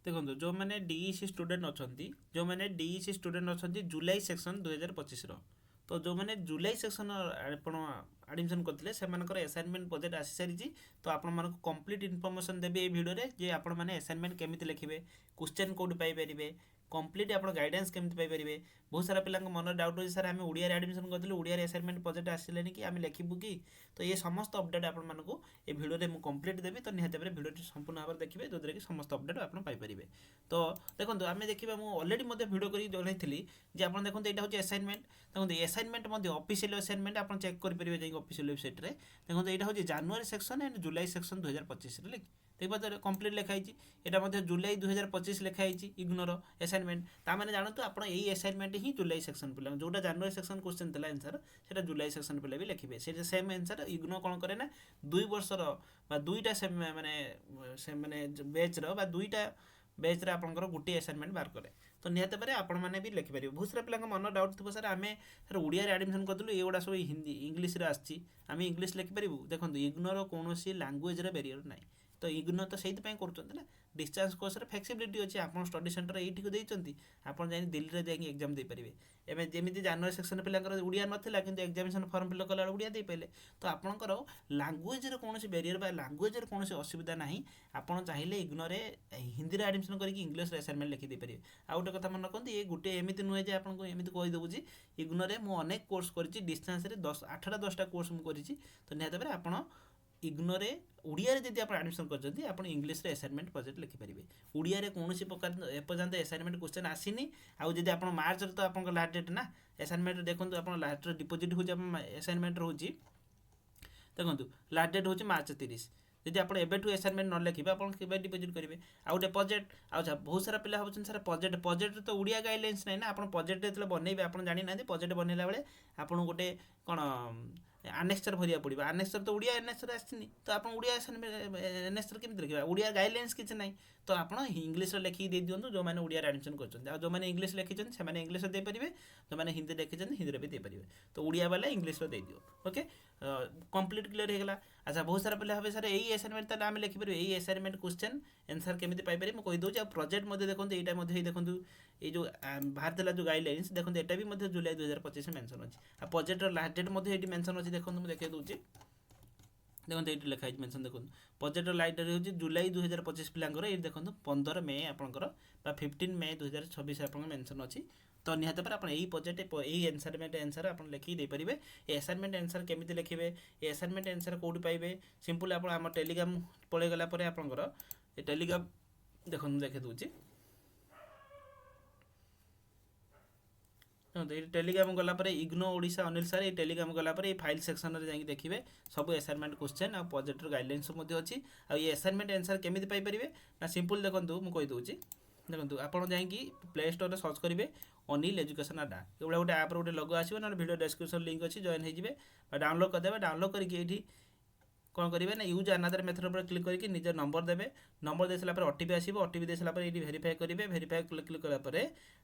देखो जो मैंने डीईसी स्टूडेंट अच्छा जो मैंने डीईसी स्टूडेंट अच्छा जुलाई सेक्शन 2025 तो जो मैंने जुलाई सेक्शन आडमिशन करते से असाइनमेंट प्रोजेक्ट आसी सारी तो आपण कंप्लीट इनफॉरमेशन देवी ये वीडियो जे आपण मैंने असाइनमेंट केमी लिखे क्वेश्चन कौट पाइपर कंप्लीट आप गाइडेंस केमती पाइपर बहुत सारा पिला मन डाउट अच्छे सर आम ओडिया एडमिशन करूँ ओडिया असाइनमेंट प्रोजेक्ट आसिले कि आम लिखू कि तो ये समस्त अपडेट आपण मानक ये भिडियो मुझे कंप्लीट देवी तो निहत भाव भिडियो संपूर्ण भाव देखिए जो कि समस्त अपडेट आप पाइपर तो देखो आम देखा मुझे अलरेडी भिडियो कर जनई जे आप देखो यहाँ हूँ असाइनमेंट देखो असाइनमेंट ऑफिशियल असाइनमेंट आप चेक करेंगे ऑफिशियल वेबसाइट रे देखो यहाँ हूँ January section and July section 2025 देखिए कंप्लीट लिखाई यहाँ जुलाई 2025 लिखाई इग्नोर असाइनमेंट ताने जानतु आप असाइनमेंट ही जुलाई सेक्शन पिला जोटा जानुआरी सेक्शन क्वेश्चन था आंसर से जुलाई सेक्शन पिला भी लिखे से सेम आंसर इग्नोर कौन करे ना 2 वर्षर दुईटा से माने बेच्र दुईटा बेच्रे आपंकर गोटे असाइनमेंट बाहर करे तो निहत भाव आपण मैंने भी लिखिपर बहुत सारा पिला मन डाउट थो सर आम सर ओडिया एडमिशन करूँ ये सब हिंदी इंग्लीश आम इंग्लीश लिखिपारू देखो इग्नोर कौन लांगुएज बेरियर ना तो इग्नोर तो से कर डिस्टेंस कोर्स फ्लेक्सिबिलिटी अच्छी आप स्टडी सेंटर ये देती आपड़ जा दिल्ली में जाकि एग्जाम देपारे एवं जमी जानुआरी सेक्शन पिला ओडिया नाला कि एग्जामिनेशन फर्म फिल कला ओडिया दे पारे तो आपंकर लांगुएज कौन बेरियर लांगुएज कौन असुविधा ना आपड़ चाहिए इग्नोर हिंदी एडमिशन करके इंग्लीश असाइनमेंट लिखिदे पारे आ गोटे कथा मन रखते ये गोटे एमती नुहे जे आपको एमती कहीदेवि इग्नोर मुझे अनेक कोर्स कर डिस्टेंस 8टा 10टा कोर्स मुझे तो निहत भाव आपड़ इग्नोर ओडिया जब आप एडमिशन कर इंग्लीश असाइनमेंट प्रोजेक्ट लिखिपारे ओडिया कौन प्रकार एपर्यंत असाइनमेंट क्वेश्चन आसीनी आउ जब आप मार्च तो आप लास्ट डेट ना असाइनमेंट देखो आप लास्ट डिपोजिट हो असाइनमेंट रोचे देखो लास्ट डेट हूँ मार्च 30 जब आप एबेठू असाइनमेंट न लिखे आप डिपोजिट करेंगे आउ गए प्रोजेक्ट बहुत सारा पिला भाई सर प्रोजेक्ट तो ओडिया गाइडलाइंस ना ना आप प्रोजेक्ट जो बनइबे आप जानी ना प्रोजेक्ट बनइला बेले आपको गोटे कौन आनेक्सचर भरिया पड़ो आनेक्सचर तो ओडिया एनेक्सचर आसनी तो आप ओडिया एनेक्सचर केमी लिखा ओडिया गाइडलाइंस किसी ना तो आप इंग्लीश लिखिक दे दिखाँ जो मैंने ओडिया एडमिशन कर मैंने इंग्लीश लिखिं से इंग्लीश देपारे जो मैंने हिंदी लिखिं हिंदी भी देपारे तो ओडिया वाला इंग्लीश दे दियो ओके कंप्लीट क्लियर होगा अच्छा बहुत सारा पिला भाई सर यही असाइनमेंट तो आम लिखिपर यही असाइनमेंट क्वेश्चन आंसर केमी पाइपर मुझे कहीदे प्रोजेक्ट देखो यहाँ देखो ये जो बाहर जो गाइडलाइंस देखो यहाँ भी जुलाई 2025 मेंशन अच्छी प्रोजेक्ट लास्ट डेट ये मेंशन अच्छी देखो मुझे देखा दूसरी देखो ये लिखाई मेंशन देखो प्रोजेक्ट लास्ट डेट हूँ जुलाई 2025 पिलांकर ये देखो 15 मे आपंकर 15 मे 2026 आप मेंशन अच्छी तो निहत पर आप प्रोजेक्ट यही असाइनमेंट आंसर आप लिखिक देपारे ये असाइनमेंट आंसर केमी लिखे ये असाइनमेंट आंसर कौट पाइबे सिंपल आप टेलीग्राम पलैगला आपंकर ये टेलीग्राम देखो देखे दूसरी ये टेलीग्राम गलापर इग्नो ओडिशा अनिल सर ये टेलीग्राम गलापर ये फाइल सेक्शन में जाकि देखिए सब असाइनमेंट क्वेश्चन और प्रोजेक्टर गाइडलाइंस अच्छी आ ये असाइनमेंट आंसर केमी पाइपर ना सिंपल देखो मुझे कहीदे देखो आप प्ले स्टोर में सर्च करेंगे अनिल एजुकेशन अड्डा ये गोटे आप गोटे लोगो आसो ना वीडियो डिस्क्रिप्शन लिंक अच्छी जॉइन हो डाउनलोड करदे डाउनलोड करके कौन करेंगे ना यूज अनादर मेथड पर क्लिक करके निज नंबर देवे नंबर दे सारा ओटीपी आसो ओटीपी दे सारा ये भेरीफाए करेंगे भेरीफाए क्लिक कलापर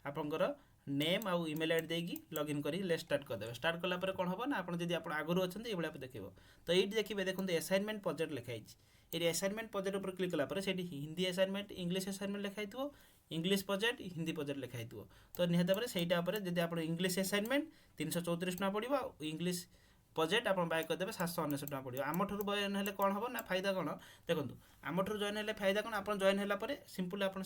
आपंकर नेम आउ ईमेल आईडी देगी लॉगिन करी ले स्टार्ट करदे स्टार्ट कलापर कौन हम ना आप आगुरी अच्छा ये देखे तो ये देखिए देखो असाइनमेंट प्रोजेक्ट लिखाई ये असाइनमेंट प्रोजेक्ट पर क्लिक कलापर से हिंदी असाइनमेंट इंग्लीश असाइनमेंट लिखाई इंग्लीश प्रोजेक्ट हिंदी प्रोजेक्ट लिखाई तो निहत भाव से जब आप इंग्लीश असाइनमेंट 334 टका पड़ो इंग्लीश प्रोजेक्ट आप बाय करदे 799 टका पड़ो आम ठूँ जॉइन है कौन हम ना फायदा कौन देखो आम ठूँ जॉइन है फायदा कौन आप जॉइन है सिंपल आप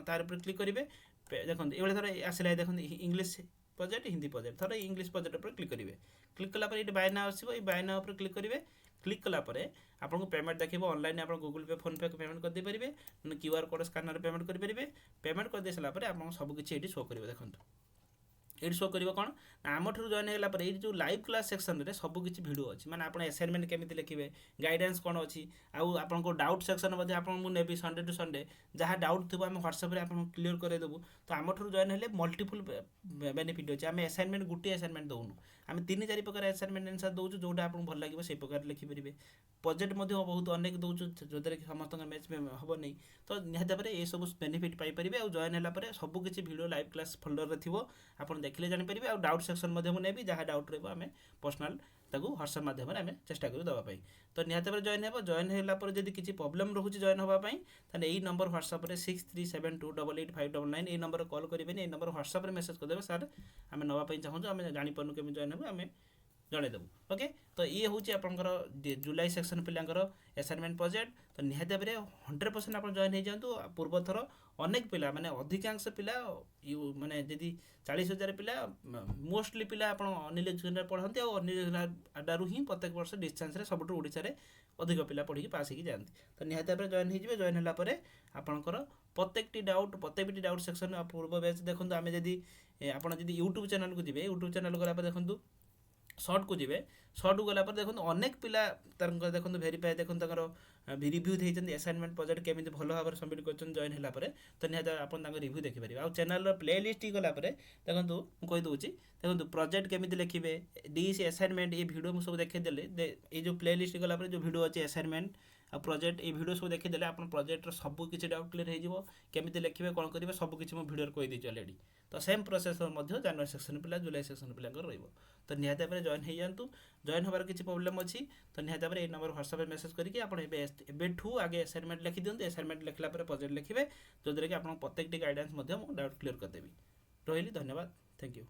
तार पर क्लिक करेंगे देखो ये थोड़ा आसला देखो इंग्लीश प्रोजेक्ट हिंदी प्रोजेक्ट थोड़ा इंग्लीश प्रोजेक्ट पर क्लिक करेंगे क्लिक कलापर ये बाय नाउ आसो ये बाय नाउ पर क्लिक करेंगे क्लिक कलापर आपको पेमेंट देखिए ऑनलाइन आप गूगल पे फोन पे पेमेंट कर देपारे क्यूआर कोड स्कानर पेमेंट करेंगे पेमेंट कर दे सारापर आप सबकि ये शो करेंगे देखो ये शो कर कौन आम ठूँ जॉइन होगा ये जो लाइव क्लास सेक्शन में सबकि भिड अच्छी मैंने आप असाइनमेंट केमी लिखे गाइडेंस कौन अच्छी आपको डाउट सेक्शन मुझे संडे टू संडे जहाँ डाउट थी आम ह्वाट्सअप आप क्लीयर करदेबू तो आम ठूँ जॉइन है मल्टीपुल बेनिफिट अच्छे आम असाइनमेंट गोटे असाइनमेंट दौनु आम 3-4 प्रकार असाइनमेंट आंसर दौर जोटा आपको भल लगे से प्रकार लिखिपारे प्रोजेक्ट बहुत अनेक दौर जो समस्त मैच हम नहीं तो निहत भाव ये सब बेनिफिट पाइपर और जॉइन है सबकि भिड लाइव क्लास फोल्डर में थी आप देखिले जानीपारे आ डाउट सेक्शन मुझे नेबी जहाँ डाउट रहा पर्सनाल ତାକୁ ହ୍ୱାଟ୍ସଆପ୍ ମାଧ୍ୟମରେ ଆମେ ଚେଷ୍ଟା କରୁ ଦେବା ପାଇଁ। ତ ନିହାତି ଭାବରେ ଜଏନ୍ ହେବ। ଜଏନ୍ ହେଲା ପରେ ଯଦି କିଛି ପ୍ରୋବ୍ଲେମ୍ ରହୁଛି ଜଏନ୍ ହେବା ପାଇଁ, ତାହେଲେ ଏଇ ନମ୍ବର ହ୍ୱାଟ୍ସଆପ୍ରେ 6372888599 ଏଇ ନମ୍ବରରେ କଲ୍ କରିବେନି, ଏଇ ନମ୍ବର ହ୍ୱାଟ୍ସଆପ୍ରେ ମେସେଜ୍ କରିଦେବେ, ସାର୍ ଆମେ ନେବା ପାଇଁ ଚାହୁଁଛୁ, ଆମେ ଜାଣିପାରୁନୁ କେମିତି ଜଏନ୍ ହେବୁ, ଆମେ ଜଣେଇଦେବୁ। ଓକେ, ତ ଇଏ ହେଉଛି ଆପଣଙ୍କର ଜୁଲାଇ ସେକ୍ସନ୍ ପିଲାଙ୍କର ଆସାଇନମେଣ୍ଟ ପ୍ରୋଜେକ୍ଟ। ତ ନିହାତି ଭାବରେ 100% ଆପଣ ଜଏନ୍ ହେଇଯାଆନ୍ତୁ। ପୂର୍ବଥର ଅନେକ ପିଲା ମାନେ ଅଧିକାଂଶ ପିଲା ମାନେ ଯଦି 40,000 ପିଲା ମୋଷ୍ଟଲି ପିଲା ଆପଣ ଅନିଲ ଏଜୁକେସନରେ ପଢ଼ନ୍ତି, ଆଉ ଅନିଲ ଆଡ଼ାରୁ ହିଁ ପ୍ରତ୍ୟେକ ବର୍ଷ ଡିଷ୍ଟାନ୍ସରେ ସବୁଠୁ ଓଡ଼ିଶାରେ ଅଧିକ ପିଲା ପଢ଼ିକି ପାସ୍ ହେଇକି ଯାଆନ୍ତି। ତ ନିହାତି ଭାବରେ ଜଏନ୍ ହେଇଯିବେ। ଜଏନ୍ ହେଲା ପରେ ଆପଣଙ୍କର ପ୍ରତ୍ୟେକଟି ଡାଉଟ୍ ସେକ୍ସନ୍ ପୂର୍ବ ବ୍ୟାଚ୍ ଦେଖନ୍ତୁ। ଆମେ ଯଦି ଆପଣ ଯଦି ୟୁଟ୍ୟୁବ୍ ଚ୍ୟାନେଲ୍କୁ ଯିବେ, ୟୁଟ୍ୟୁବ୍ ଚ୍ୟାନେଲ୍ ଗଲା ପରେ ଦେଖନ୍ତୁ ସର୍ଟକୁ ଯିବେ, ସର୍ଟକୁ ଗଲା ପରେ ଦେଖନ୍ତୁ ଅନେକ ପିଲା ତାଙ୍କର ଦେଖନ୍ତୁ ଭେରିଫାଏ ଦେଖନ୍ତୁ ତାଙ୍କର ରିଭ୍ୟୁ ଦେଇଛନ୍ତି ଆସାଇନମେଣ୍ଟ ପ୍ରୋଜେକ୍ଟ କେମିତି ଭଲ ଭାବରେ ସବମିଟ୍ କରିଛନ୍ତି ଜଏନ୍ ହେଲା ପରେ। ତ ନିହାତି ଆପଣ ତାଙ୍କ ରିଭ୍ୟୁ ଦେଖିପାରିବେ। ଆଉ ଚ୍ୟାନେଲ୍ର ପ୍ଲେ ଲିଷ୍ଟ ଗଲା ପରେ ଦେଖନ୍ତୁ ମୁଁ କହିଦେଉଛି, ଦେଖନ୍ତୁ ପ୍ରୋଜେକ୍ଟ କେମିତି ଲେଖିବେ, DEC ଆସାଇନମେଣ୍ଟ ଏ ଭିଡ଼ିଓ ମୁଁ ସବୁ ଦେଖେଇଦେଲି। ଏଇ ଯେଉଁ ପ୍ଲେ ଲିଷ୍ଟ ଗଲା ପରେ ଯେଉଁ ଭିଡ଼ିଓ ଅଛି ଆସାଇନମେଣ୍ଟ ଆଉ ପ୍ରୋଜେକ୍ଟ, ଏଇ ଭିଡ଼ିଓ ସବୁ ଦେଖିଦେଲେ ଆପଣ ପ୍ରୋଜେକ୍ଟର ସବୁ କିଛି ଡାଉଟ୍ କ୍ଲିୟର ହେଇଯିବ। କେମିତି ଲେଖିବେ କ'ଣ କରିବେ ସବୁ କିଛି ମୁଁ ଭିଡ଼ିଓରେ କହିଦେଇଛି ଅଲରେଡ଼ି। ତ ସେମ୍ ପ୍ରୋସେସ୍ ମଧ୍ୟ ଜାନୁଆରୀ ସେକ୍ସନ୍ ପିଲା ଜୁଲାଇ ସେକ୍ସନ୍ ପିଲାଙ୍କର ରହିବ। ତ ନିହାତି ଭାବରେ ଜଏନ୍ ହେଇଯାଆନ୍ତୁ। ଜଏନ୍ ହେବାର କିଛି ପ୍ରୋବ୍ଲେମ୍ ଅଛି ତ ନିହାତି ଭାବରେ ଏଇ ନମ୍ବର ହ୍ୱାଟ୍ସଆପ୍ରେ ମେସେଜ୍ କରିକି ଆପଣ ଏବେଠୁ ଆଗେ ଆସାଇନମେଣ୍ଟ ଲେଖିଦିଅନ୍ତୁ। ଆସାଇନମେଣ୍ଟ ଲେଖିଲା ପରେ ପ୍ରୋଜେକ୍ଟ ଲେଖିବେ, ଯେଉଁଥିରେ କି ଆପଣଙ୍କ ପ୍ରତ୍ୟେକଟି ଗାଇଡାନ୍ସ ମଧ୍ୟ ମୁଁ ଡାଉଟ୍ କ୍ଲିୟର କରିଦେବି। ରହିଲି, ଧନ୍ୟବାଦ, ଥ୍ୟାଙ୍କ ୟୁ।